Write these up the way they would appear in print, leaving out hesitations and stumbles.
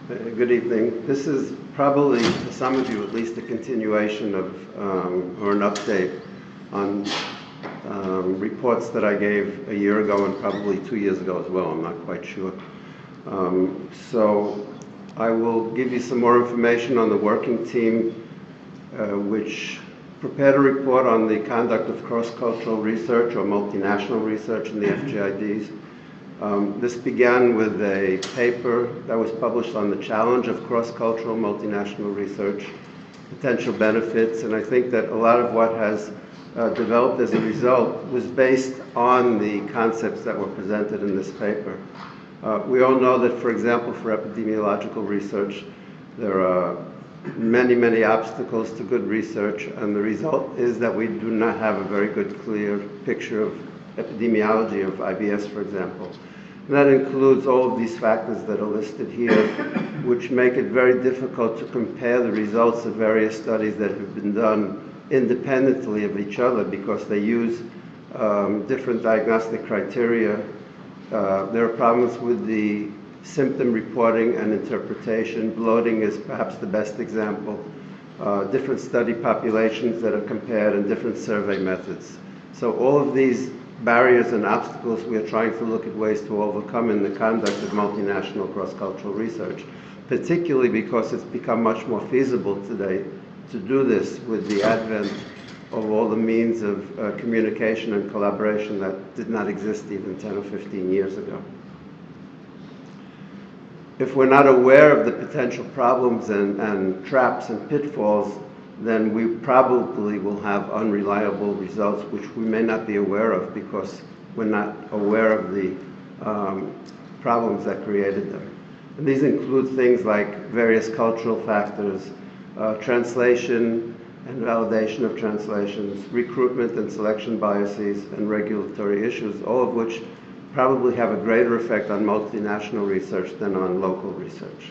Good evening. This is probably, to some of you at least, a continuation of, or an update on reports that I gave a year ago and probably 2 years ago as well. I'm not quite sure. So I will give you some more information on the working team, which prepared a report on the conduct of cross-cultural research or multinational research in the FGIDs. This began with a paper that was published on the challenge of cross-cultural multinational research, potential benefits, and I think that a lot of what has developed as a result was based on the concepts that were presented in this paper. We all know that, for example, for epidemiological research, there are many obstacles to good research, and the result is that we do not have a very good, clear picture of epidemiology of IBS, for example. And that includes all of these factors that are listed here, which make it very difficult to compare the results of various studies that have been done independently of each other because they use different diagnostic criteria. There are problems with the symptom reporting and interpretation. Bloating is perhaps the best example. Different study populations that are compared and different survey methods. So all of these barriers and obstacles we are trying to look at ways to overcome in the conduct of multinational cross-cultural research, particularly because it's become much more feasible today to do this with the advent of all the means of communication and collaboration that did not exist even 10 or 15 years ago. If we're not aware of the potential problems and traps and pitfalls, then we probably will have unreliable results which we may not be aware of because we're not aware of the problems that created them. And these include things like various cultural factors, translation and validation of translations, recruitment and selection biases, and regulatory issues, all of which probably have a greater effect on multinational research than on local research.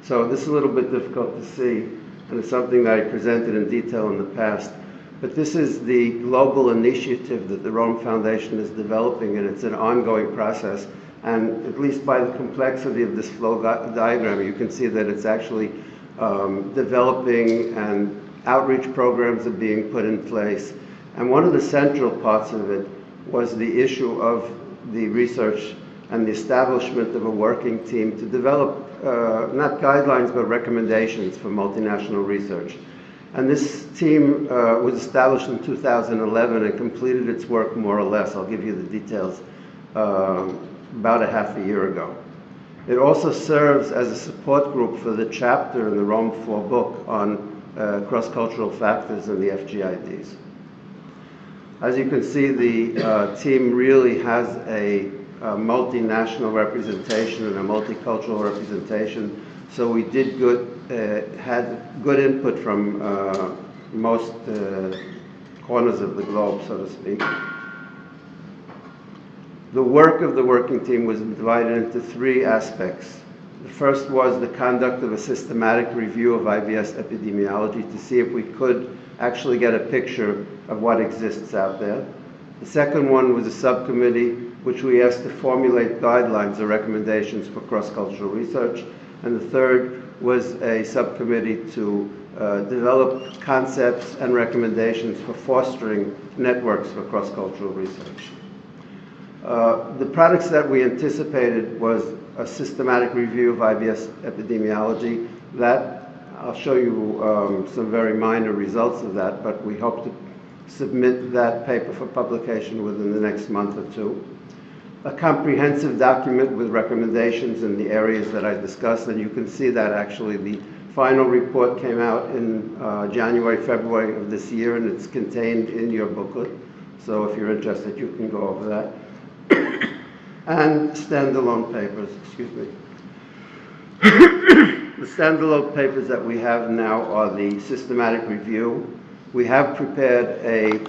So this is a little bit difficult to see, and it's something that I presented in detail in the past. But this is the global initiative that the Rome Foundation is developing, and it's an ongoing process. And at least by the complexity of this flow diagram, you can see that it's actually developing, and outreach programs are being put in place. And one of the central parts of it was the issue of the research and the establishment of a working team to develop not guidelines but recommendations for multinational research. And this team was established in 2011 and completed its work more or less. I'll give you the details about a half a year ago. It also serves as a support group for the chapter in the Rome 4 book on cross-cultural factors in the FGIDs. As you can see, the team really has a multinational representation and a multicultural representation. So we did had good input from most corners of the globe, so to speak. The work of the working team was divided into 3 aspects. The first was the conduct of a systematic review of IBS epidemiology to see if we could actually get a picture of what exists out there. The second one was a subcommittee which we asked to formulate guidelines or recommendations for cross-cultural research. And the third was a subcommittee to develop concepts and recommendations for fostering networks for cross-cultural research. The products that we anticipated was a systematic review of IBS epidemiology. That, I'll show you some very minor results of that, but we hope to submit that paper for publication within the next month or 2. A comprehensive document with recommendations in the areas that I discussed, and you can see that actually the final report came out in January, February of this year, and it's contained in your booklet. So if you're interested, you can go over that. And standalone papers, excuse me. The standalone papers that we have now are the systematic review. We have prepared a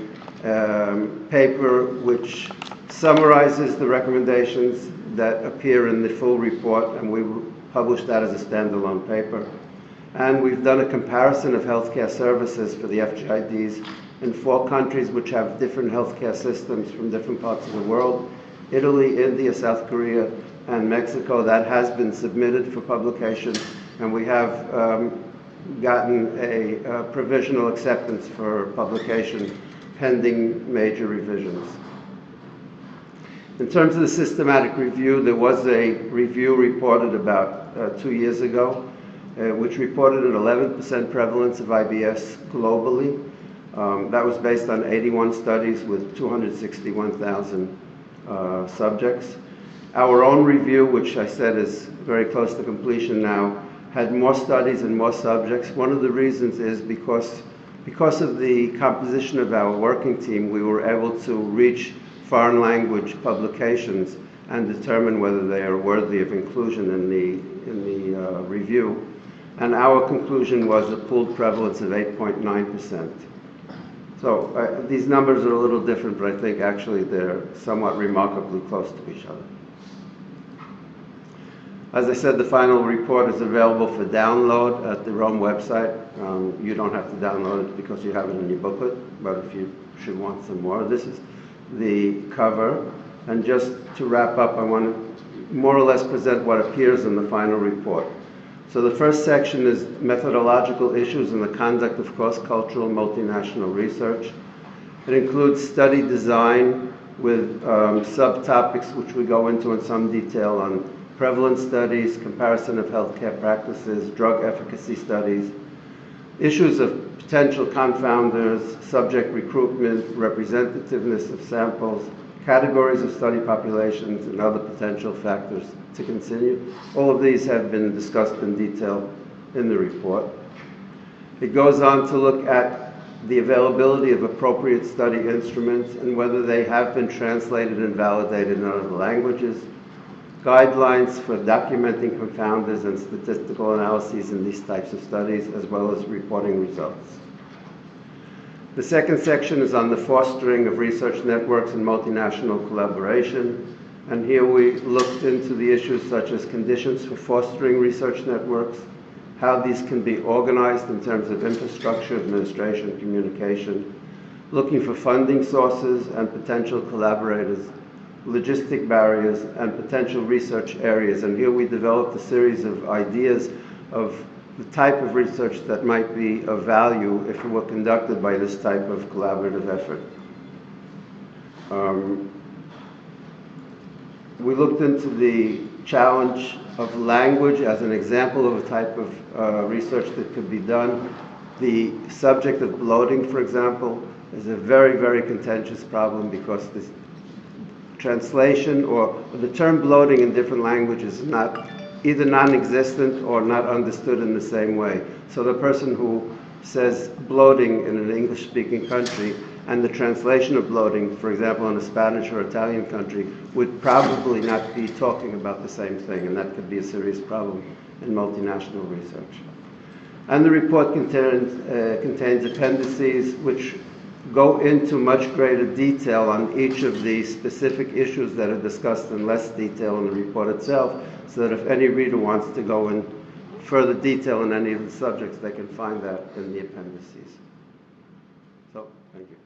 paper which summarizes the recommendations that appear in the full report, and we published that as a standalone paper. And we've done a comparison of healthcare services for the FGIDs in 4 countries which have different healthcare systems from different parts of the world: Italy, India, South Korea, and Mexico. That has been submitted for publication, and we have gotten a provisional acceptance for publication pending major revisions. In terms of the systematic review, there was a review reported about 2 years ago, which reported an 11% prevalence of IBS globally. That was based on 81 studies with 261,000 subjects. Our own review, which I said is very close to completion now, had more studies and more subjects. One of the reasons is because of the composition of our working team, we were able to reach foreign language publications and determine whether they are worthy of inclusion in the review. And our conclusion was a pooled prevalence of 8.9%. So these numbers are a little different, but I think actually they're somewhat remarkably close to each other. As I said, the final report is available for download at the Rome website. You don't have to download it because you have it in your booklet, but if you should want some more, this is the cover. And just to wrap up, I want to more or less present what appears in the final report. So the first section is methodological issues in the conduct of cross-cultural multinational research. It includes study design with subtopics which we go into in some detail on prevalence studies, comparison of healthcare practices, drug efficacy studies, issues of potential confounders, subject recruitment, representativeness of samples, categories of study populations, and other potential factors to consider. All of these have been discussed in detail in the report. It goes on to look at the availability of appropriate study instruments and whether they have been translated and validated in other languages, guidelines for documenting confounders and statistical analyses in these types of studies, as well as reporting results. The second section is on the fostering of research networks and multinational collaboration. And here we looked into the issues such as conditions for fostering research networks, how these can be organized in terms of infrastructure, administration, communication, looking for funding sources and potential collaborators, logistic barriers, and potential research areas. And here we developed a series of ideas of the type of research that might be of value if it were conducted by this type of collaborative effort. We looked into the challenge of language as an example of a type of research that could be done. The subject of bloating, for example, is a very, very contentious problem because this translation or the term bloating in different languages is not either non-existent or not understood in the same way. So the person who says bloating in an English-speaking country and the translation of bloating, for example, in a Spanish or Italian country, would probably not be talking about the same thing, and that could be a serious problem in multinational research. And the report contains appendices which go into much greater detail on each of the specific issues that are discussed in less detail in the report itself, so that if any reader wants to go in further detail in any of the subjects, they can find that in the appendices. So, thank you.